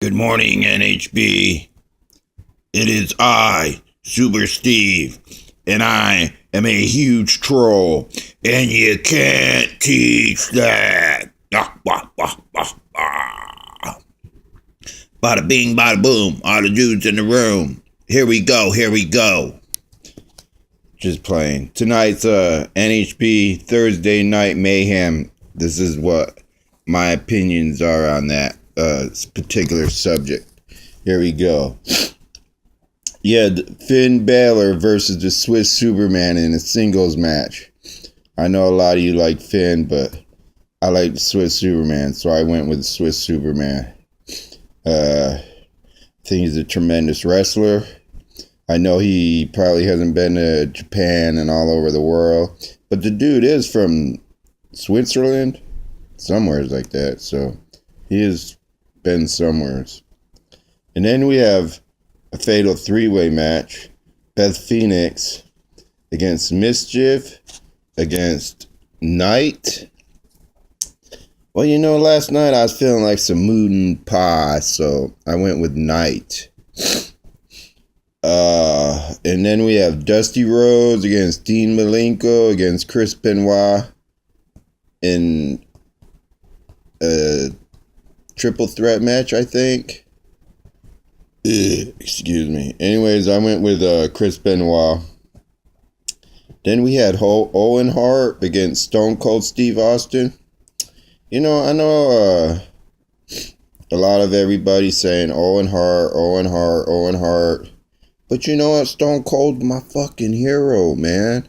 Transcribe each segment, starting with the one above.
Good morning, NHB. It is I, SuperSteve, and I am a huge troll, and you can't teach that. Bada bing, bada boom, all the dudes in the room. Here we go. Just playing. Tonight's NHB Thursday Night Mayhem. This is what my opinions are on that particular subject. Here we go. Yeah, Finn Balor versus the Swiss Superman in a singles match. I know a lot of you like Finn, but I like the Swiss Superman, so I went with the Swiss Superman. I think he's a tremendous wrestler. I know he probably hasn't been to Japan and all over the world, but the dude is from Switzerland, somewhere like that, so he has been somewheres. And then we have a fatal three-way match. Beth Phoenix against Mischief, against Knight. Well, you know, last night I was feeling like some mood and pie, so I went with Knight. And then we have Dusty Rhodes against Dean Malenko against Chris Benoit in a triple threat match, I think. Excuse me. Anyways, I went with Chris Benoit. Then we had Owen Hart against Stone Cold Steve Austin. You know, I know a lot of everybody saying Owen Hart. But you know what? Stone Cold, my fucking hero, man.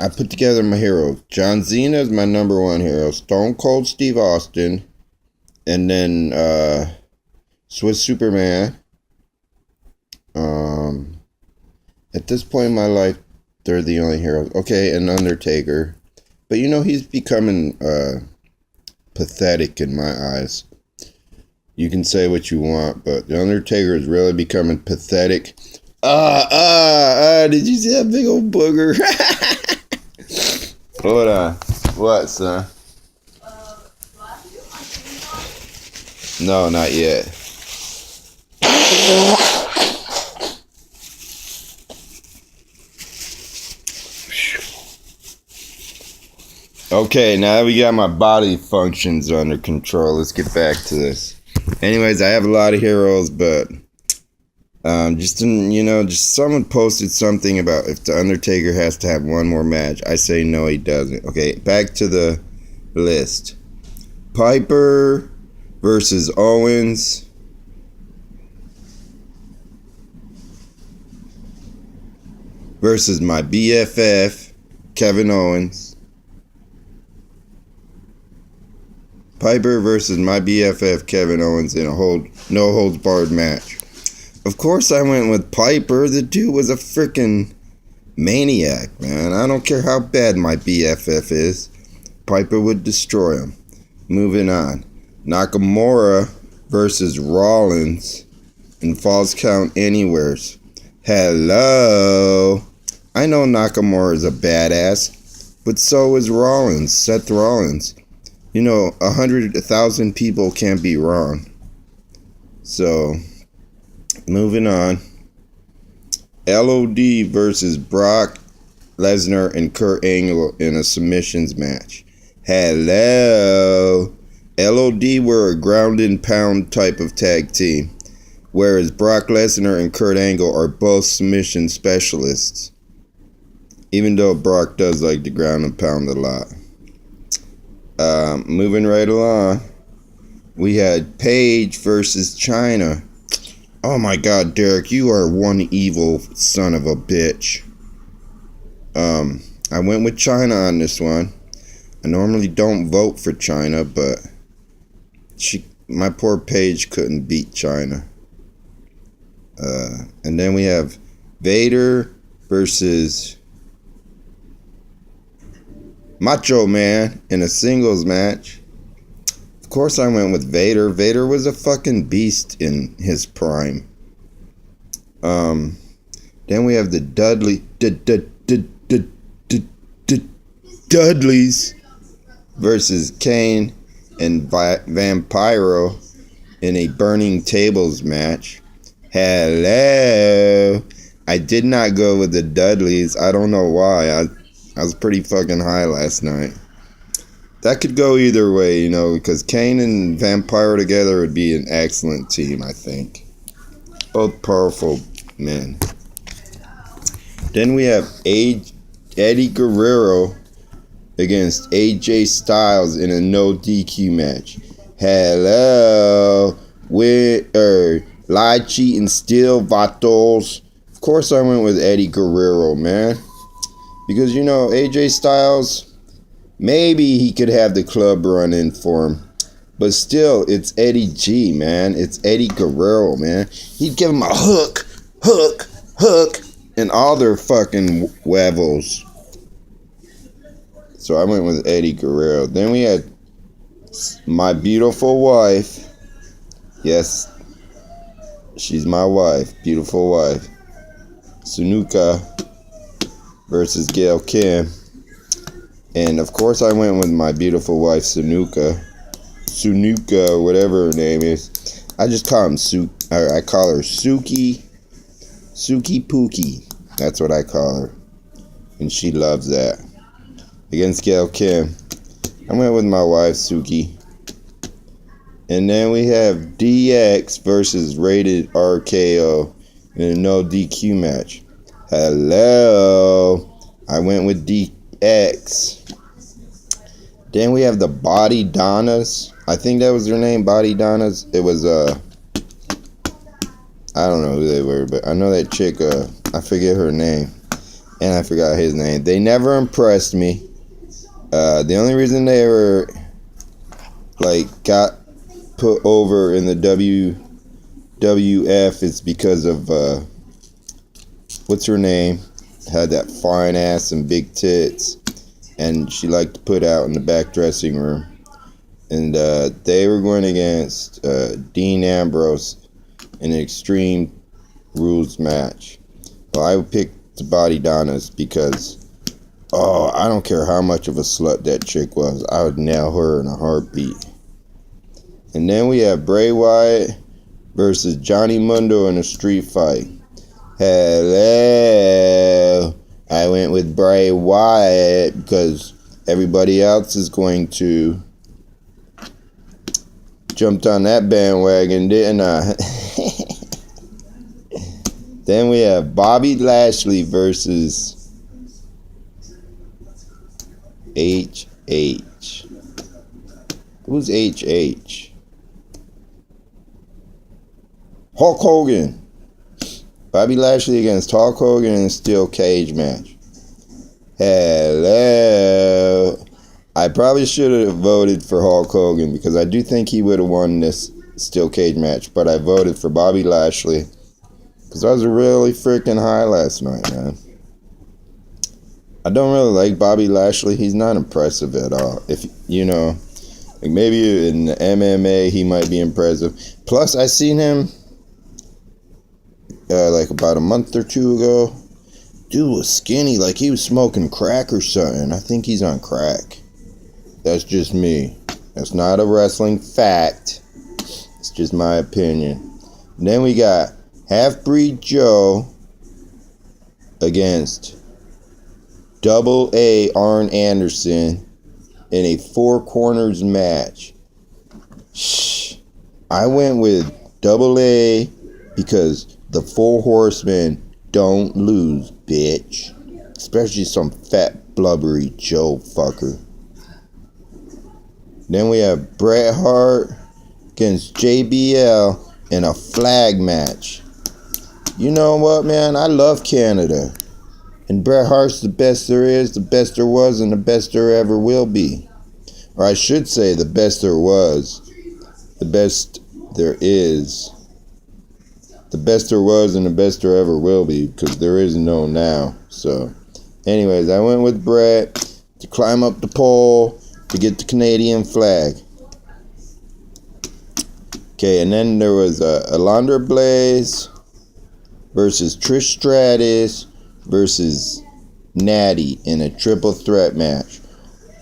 I put together my heroes. John Cena is my number one hero. Stone Cold Steve Austin. And then Swiss Superman. At this point in my life, they're the only heroes. Okay, and Undertaker. But you know, he's becoming pathetic in my eyes. You can say what you want, but the Undertaker is really becoming pathetic. Did you see that big old booger? Hold on. What, son? No, not yet. Okay, now that we got my body functions under control, let's get back to this. Anyways, I have a lot of heroes, but just someone posted something about if the Undertaker has to have one more match. I say no, he doesn't. Okay, back to the list. Piper versus Owens. Versus my BFF, Kevin Owens. Piper versus my BFF, Kevin Owens, in a no-holds-barred match. Of course I went with Piper. The dude was a freaking maniac, man. I don't care how bad my BFF is. Piper would destroy him. Moving on. Nakamura versus Rollins in Falls Count Anywheres. Hello. I know Nakamura is a badass, but so is Rollins, Seth Rollins. You know, 100,000 people can't be wrong. So, moving on. LOD versus Brock Lesnar and Kurt Angle in a submissions match. Hello. LOD were a ground and pound type of tag team, whereas Brock Lesnar and Kurt Angle are both submission specialists. Even though Brock does like to ground and pound a lot. Moving right along, we had Paige versus China. Oh my God, Derek, you are one evil son of a bitch. I went with China on this one. I normally don't vote for China, but my poor Paige couldn't beat China. And then we have Vader versus Macho Man in a singles match. Of course I went with Vader. Vader was a fucking beast in his prime. Then we have the Dudleys versus Kane and Vampiro in a Burning Tables match. Hello. I did not go with the Dudleys. I don't know why. I was pretty fucking high last night. That could go either way, you know, because Kane and Vampiro together would be an excellent team, I think. Both powerful men. Then we have Eddie Guerrero against AJ Styles in a no DQ match. Hello. Lie, cheat, and steal, vatos. Of course I went with Eddie Guerrero, man. Because, you know, AJ Styles, maybe he could have the club run in for him. But still, it's Eddie G, man. It's Eddie Guerrero, man. He'd give him a hook, and all their fucking huevos. So I went with Eddie Guerrero. Then we had my beautiful wife. Yes, she's my wife. Beautiful wife. Sunuka versus Gail Kim. And of course I went with my beautiful wife, Sunuka, whatever her name is. I just call him I call her Suki Pookie. That's what I call her. And she loves that. Against Gail Kim. I went with my wife, Suki. And then we have DX versus Rated RKO in a no DQ match. Hello. I went with DX. Then we have the Body Donnas. I think that was their name, Body Donnas. It was, I don't know who they were, but I know that chick, I forget her name. And I forgot his name. They never impressed me. The only reason they were, got put over in the WWF is because of, what's her name? Had that fine ass and big tits. And she liked to put out in the back dressing room. And they were going against Dean Ambrose in an Extreme Rules match. Well, I picked the Body Donnas because, I don't care how much of a slut that chick was. I would nail her in a heartbeat. And then we have Bray Wyatt versus Johnny Mundo in a street fight. Hello. I went with Bray Wyatt because everybody else is going to jumped on that bandwagon, didn't I? Then we have Bobby Lashley versus HH. Who's HH? Hulk Hogan. Bobby Lashley against Hulk Hogan in a steel cage match. Hello. I probably should have voted for Hulk Hogan because I do think he would have won this steel cage match, but I voted for Bobby Lashley because I was really freaking high last night, man. I don't really like Bobby Lashley. He's not impressive at all. If you know, maybe in the MMA he might be impressive. Plus, I seen him about a month or two ago. Dude was skinny, like he was smoking crack or something. I think he's on crack. That's just me. That's not a wrestling fact. It's just my opinion. And then we got Half-Breed Joe against Double A Arn Anderson in a Four Corners match. I went with Double A because the Four Horsemen don't lose, bitch. Especially some fat, blubbery Joe fucker. Then we have Bret Hart against JBL in a flag match. You know what, man? I love Canada. And Bret Hart's the best there is, the best there was, and the best there ever will be. Or I should say the best there was, the best there is. The best there was and the best there ever will be, because there is no now. So, anyways, I went with Bret to climb up the pole to get the Canadian flag. Okay, and then there was Alundra Blaze versus Trish Stratus versus Natty in a triple threat match.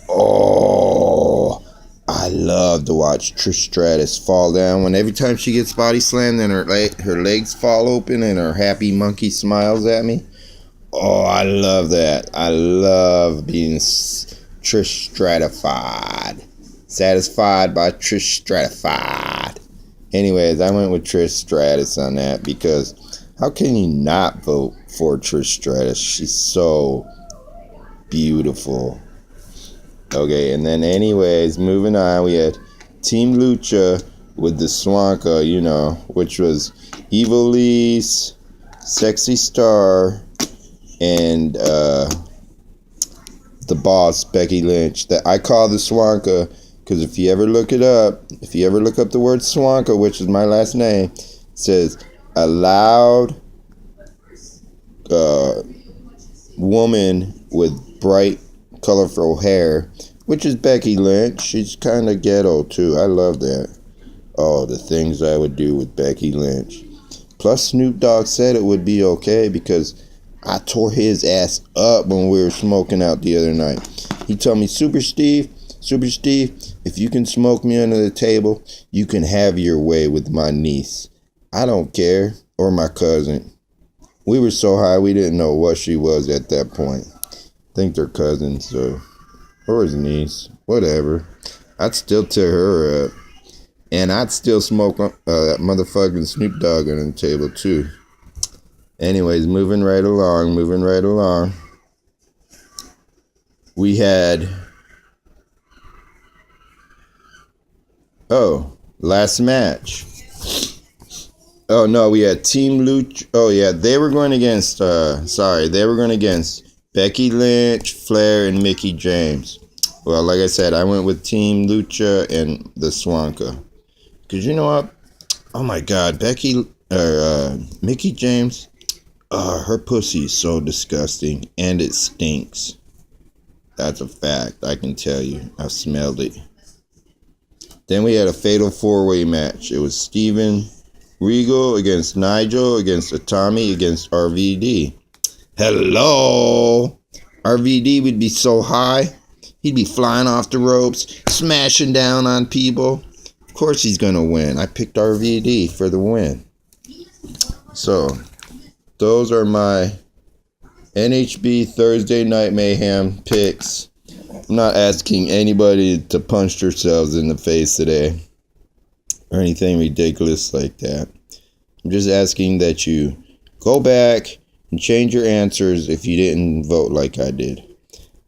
Oh, I love to watch Trish Stratus fall down. When every time she gets body slammed and her legs fall open and her happy monkey smiles at me. Oh, I love that. I love being Trish stratified. Satisfied by Trish stratified. Anyways, I went with Trish Stratus on that because how can you not vote for Trish Stratus? She's so beautiful. Okay, and then anyways, moving on, we had Team Lucha with the Swanka, you know, which was Evil Lise, Sexy Star, and the boss, Becky Lynch. That I call the Swanka because if you ever look it up, if you ever look up the word Swanka, which is my last name, it says a loud woman with bright, colorful hair, which is Becky Lynch. She's kind of ghetto too. I love that. Oh, the things I would do with Becky Lynch. Plus, Snoop Dogg said it would be okay because I tore his ass up when we were smoking out the other night. He told me, SuperSteve, if you can smoke me under the table, you can have your way with my niece. I don't care. Or my cousin. We were so high we didn't know what she was at that point. I think they're cousins, so. Or his niece. Whatever. I'd still tear her up. And I'd still smoke that motherfucking Snoop Dogg under the table, too. Anyways, moving right along. We had... Oh, last match. Oh, no, we had Team Lucha. Oh, yeah, they were going against, Becky Lynch, Flair, and Mickie James. Well, like I said, I went with Team Lucha and the Swanka. Because you know what? Oh, my God, Mickie James, her pussy is so disgusting, and it stinks. That's a fact, I can tell you. I smelled it. Then we had a fatal four-way match. It was Steven Regal against Nigel, against Atami, against RVD. Hello! RVD would be so high. He'd be flying off the ropes, smashing down on people. Of course he's going to win. I picked RVD for the win. So, those are my NHB Thursday Night Mayhem picks. I'm not asking anybody to punch themselves in the face today or anything ridiculous like that. I'm just asking that you go back and change your answers if you didn't vote like I did.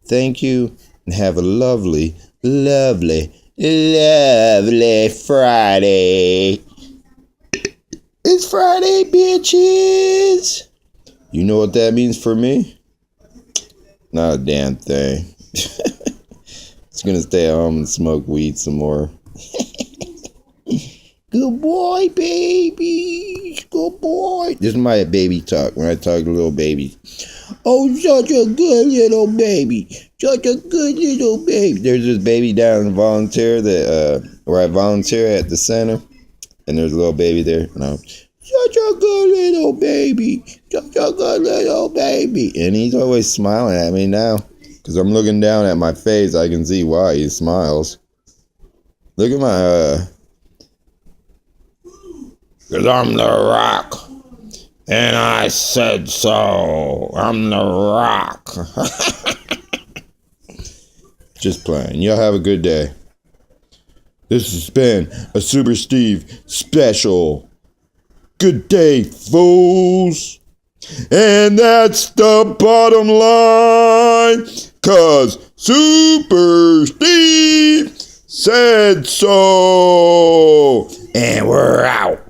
Thank you and have a lovely, lovely, lovely Friday. It's Friday, bitches. You know what that means for me? Not a damn thing. Just gonna stay at home and smoke weed some more. Good boy, baby. Good boy. This is my baby talk when I talk to little babies. Oh, such a good little baby. Such a good little baby. There's this baby down in Volunteer where I volunteer at the center. And there's a little baby there. And I'm, such a good little baby. Such a good little baby. And he's always smiling at me now. Because I'm looking down at my face. I can see why he smiles. Look at my, because I'm the Rock. And I said so. I'm the Rock. Just playing. Y'all have a good day. This has been a SuperSteve special. Good day, fools. And that's the bottom line. 'Cause SuperSteve said so. And we're out.